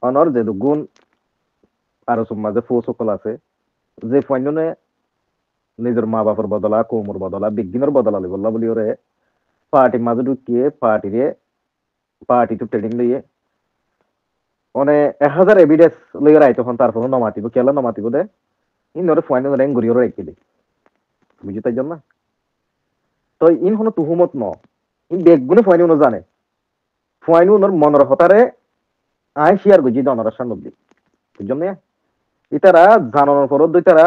অনর যে গুণ আর সমাজে ফো সকল আছে যে ফাইননে নিজের মা বাবার বদলা কোমর বদলা বিজ্ঞানের বদলা বললা বলি ওরে পার্টির মাঝে ঢুকিয়ে পার্টি টু ট্রেডিং লইয়ে মানে 1000 এভিডেন্স লইয়ে রাই তখন তারপর নমাতিব কেলা নমাতিব দে ইন ওরে ফাইনাল র্যাঙ্ক ঘুরিয়ে রেখে দে বুঝি তাই জন্য তো ইন হনো তুহুমত ন ইন বেগুনে ফাইনাল জানে ফাইনাল ওর মনের হতারে আই শেয়ার গুজি দনরা সান্নবদি বুঝজম না ইতারা জানানোর পর দুইতারা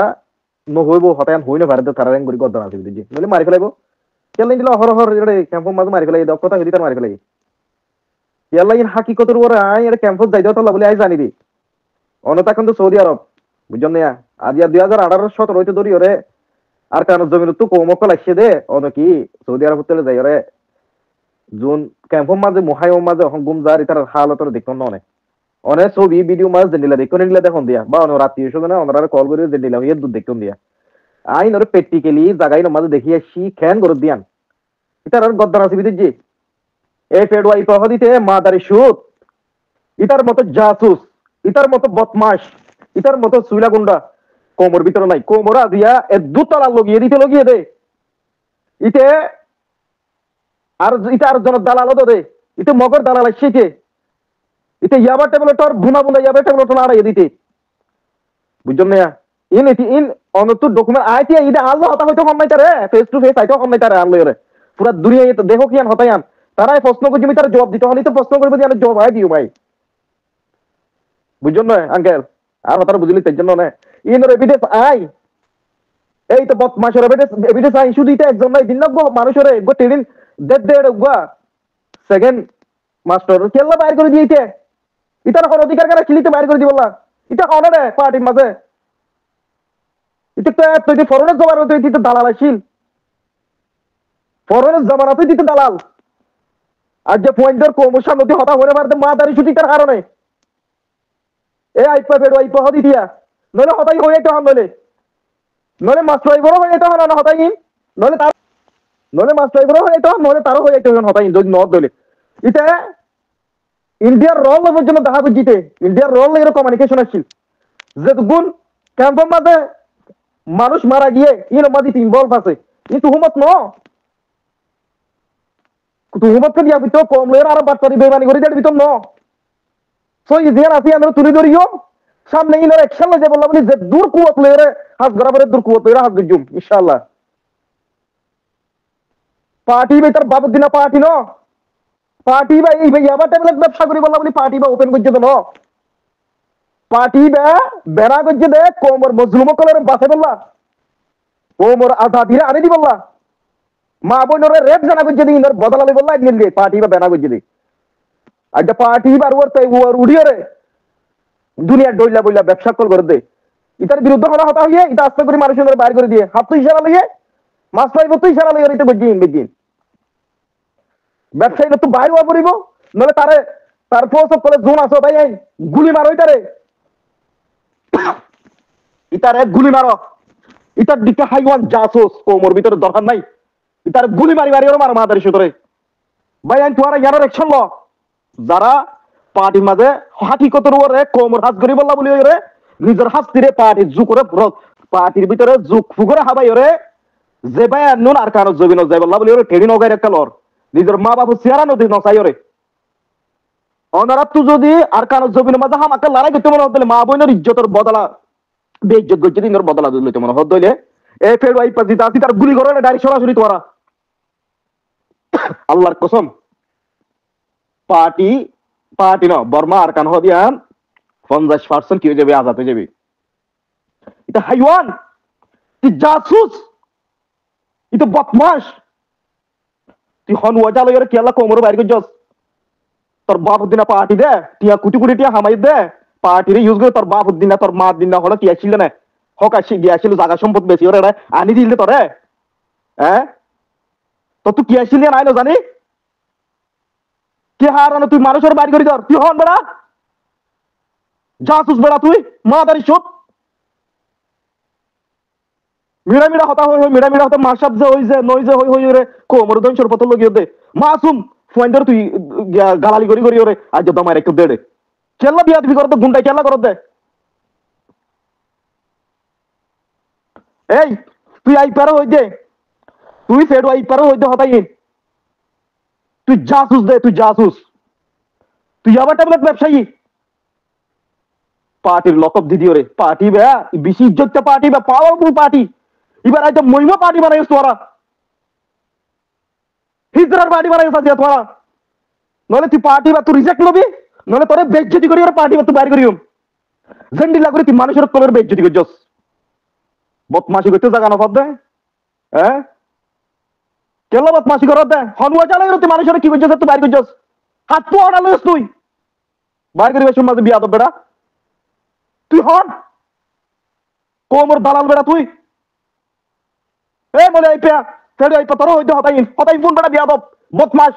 নহইব হতায়ান হইনে পারে তারা র্যাঙ্ক ঘুরি গদ্দান আছে বুঝি নলে মারি ফেলাইব কেলা দিলে হর এড়ে ক্যাম্প মাঝে মারি ফেলাই দাও কথা হইতি তার মারি ফেলাই ইয়াল্লা ইন হাকিকতের উপরে আই এর ক্যাম্পস যাই দাও তাল্লা বলে আই জানি দি অনতা কিন্তু সৌদি আরব বুঝছেন না আজ 2018-17 হইতে ধরি ওরে আর কারণ জমিন তো কমক লাগছে দে অন কি সৌদি আরব হতে যাই ওরে জুন ক্যাম্পস মাঝে মুহাইম মাঝে এখন গুম জারি তার হালতর দেখুন না অনেক ছবি ভিডিও মাঝ দিলা দেখুন নিলা দেখুন দিয়া বা অন রাত্রি এসে না ওনারা কল করে দিলা হইয়া দুধ দেখুন দিয়া আইন ওরে প্র্যাকটিক্যালি জায়গায় মাঝে দেখিয়ে শি খ্যান করে দিয়ান ইতার আর গদ্দার আছে বিদিজি এই পেড ওয়াই পাহ দিতে মাদারি সুদ ইতার মতো জাসুস ইতার মতো বদমাশ ইতার মতো সুইলা গুন্ডা কোমর ভিতরে নাই কোমরা দিয়া এ দুতলা লগিয়ে দে ইতে আর ইতে আর জন দালাল দে ইতে মগর দালাল শিখে ইতে ইয়াবা ট্যাবলেটর বুনা ইয়াবা ট্যাবলেটর আড়াই দিতে বুঝছেন না ইন অনতো ডকুমেন্ট আইতে ইদে আল্লাহ হতা হইতো হন নাই তারে ফেস টু ফেস আইতো হন নাই তারে আল্লাহ রে পুরা দুনিয়া তো দেখো কিয়ান হতায়ান তারাই প্রশ্ন করছি আমি তার জবাব দিতে হনি তো প্রশ্ন করবো যে আমি জবাব আই দিও ভাই বুঝছেন না আঙ্কেল আর হতার বুঝলি তার জন্য না ইন এভিডেন্স আই এই তো বদমাশের এভিডেন্স আই শুধু এটা একজন নাই দিন মানুষের গো ট্রেনিং দেড় গা সেকেন্ড মাস্টার কেল্লা বাইর করে দিয়েছে ইতার কোন অধিকার কারা খিলিতে বাইর করে দিবলা এটা কোন রে পার্টির মাঝে এটা তো তুই ফরেনের জমানা তুই দিতে দালাল আসিল ফরেনের জমানা তুই দিতে দালাল আর যে পয়েন্টের কমোশন নদী হতা হয়ে পারতে মা দাঁড়ি ছুটি তার কারণে এ আইপা ফেড আইপা হদি দিয়া নলে হতাই হয়ে যেতে হন নলে মাস্টার ড্রাইভারও হয়ে যেতে হন না হতাই নলে তার নলে মাস্টার ড্রাইভারও হয়ে যেতে হন নলে তারও হয়ে যেতে হন হতাই যদি নদ দলে এটা ইন্ডিয়ার রোল লেভেল জন্য দেখা বুঝিতে ইন্ডিয়ার রোল এর কমিউনিকেশন আসছিল যে গুণ ক্যাম্পের মাঝে মানুষ মারা গিয়ে ইন মাঝে ইনভলভ আছে ই তুহুমত ন তুহুমত কে দিয়া ভিতর কম লয়ের আর বাটপারি বেমানি করে দেড় ভিতর ন সো ইজিয়ার আসি আমরা তুলি ধরিও সামনে ইনর অ্যাকশন লয়ে বললাম বলি যে দূর কুয়াত লয়ের হাত গরাবরে দূর কুয়াত লয়ের হাত গজুম ইনশাআল্লাহ পার্টি বেটার বাবুদ্দিনা পার্টি ন পার্টি বা এই ভাই আবার ট্যাবলেট ব্যবসা করি বললাম বলি পার্টি বা ওপেন করছে তো ন পার্টি বা বেড়া করছে দে কোমর মজলুম কলর বাসে বললা কোমর আজাদিরে আনি দি বললা মা বোনরে রেপ জানা করছে দি ইনর বদলালে বললা নিয়ে দিয়ে পার্টি বা বেড়া করছে দি আজকে পার্টি বার ওর তাই ওর উড়িয়ে রে দুনিয়া ডইলা বইলা ব্যবসা কল করে দে ইতার বিরুদ্ধে হলা হতা হইয়ে ইতা আস্তে করে মানুষের বাইর করে দিয়ে হাত তো ইশারা লইয়ে মাছ পাইব তো ইশারা লইয়ে এটা বেজিন ব্যবসায়ী তো বাইর হওয়া পড়িব নলে তারে তার ফোর্স করে জোন আসো ভাই গুলি মারো ইতারে ইতারে গুলি মারো ইতার দিকে হাইওয়ান জাসোস কোমর ভিতরে দরকার নাই ইতার গুলি মারি ওর মারো মাদারি সুতরে ভাই আইন তোরা ইয়ার অ্যাকশন ল যারা পার্টির মাঝে হাকিকতের উপরে কোমর হাত গরি বললা বলি ওরে নিজের হাস্তিরে পার্টির জু করে পার্টির ভিতরে জুক ফুকরে হাবাই ওরে যে ভাই নুন আর কারো জবিন যাই বললা বলি ওরে ট্রেনিং ওগাই একটা লর নিজের মা বাবু চেহারা নদী নসাই ওরে অনারা তো যদি আর কারো জবিনের মাঝে হামাকে লড়াই করতে মনে হতে মা বোনের ইজ্জতের বদলা বেইজ্জত করছে দিনের বদলা দিতে মনে হত দইলে এ ফের ওই পাজি দাসি তার গুলি করে ডাইরেক্ট সরাসরি তোরা আল্লাহর কসম পার্টি ন বর্মা আর কান হদিয়া 50% কি হয়ে যাবে আজাদ হয়ে যাবে এটা হাইওয়ান তুই জাসুস এটা বদমাশ তুই হন ওয়াজা লইরে কেলা কোমর বাইর করছস তোর বাপ দিনা পার্টি দে টিয়া কুটি টিয়া হামাই দে পার্টিরে ইউজ করে তোর বাপ দিনা তোর মা দিনা হলো কি আসছিল না হক আসি গিয়াছিল জায়গা সম্পদ বেশি ওরে আনি দিলে তোরে হ্যাঁ তো তুই কি আসলি না আইলো জানি কে হারানো তুই মানুষের বাইর করে ধর তুই হন বেড়া জাসুস বেড়া তুই মাদারি চোদ মিড়া হতা হই মিড়া হতা মাসাব যে হই যে নই যে হই রে কোমর দন সরপত লগিয়ে দে মাসুম ফয়েন্ডার তুই গালালি করি ওরে আজ দমায় একটু দেড়ে কেলা বিয়া দিবি করতে গুন্ডাই কেলা করতে এই তুই আই পারো হই দে তুই ফেড আই পারো হই দে হতাই তুই জাসুস দে তুই জাসুস তুই আবার ট্যাবলেট ব্যবসায়ী পার্টির লকব দিদিও রে পার্টি বে বেশি ইজ্জত পার্টি বে পাওয়ারফুল পার্টি এবার আইতো মহিমা পার্টি বানাইছ তোরা হিজরার পার্টি বানাইছ আজ তোরা নলে তুই পার্টি বা তুই রিজেক্ট লবি নলে তোরে বেজ্জতি করি ওর পার্টি বা তুই বাইর করিও জেন্ডিলা করে তুই মানুষের কবের বেজ্জতি করছস বদমাশি করতে জায়গা না দে হ্যাঁ কেলা বদমাশি করত দে হনুয়া চালাই তুই মানুষের কি করছস তুই বাইর করছস হাত পা আড়ালস তুই বাইর করি বেশ মাঝে বিয়া তো বেড়া তুই হন কোমর দালাল বেড়া তুই এ বলে আই পেয়া ছেড়ে আই তোর হইতে হতাই ফোন বেড়া বিয়া দব বদমাশ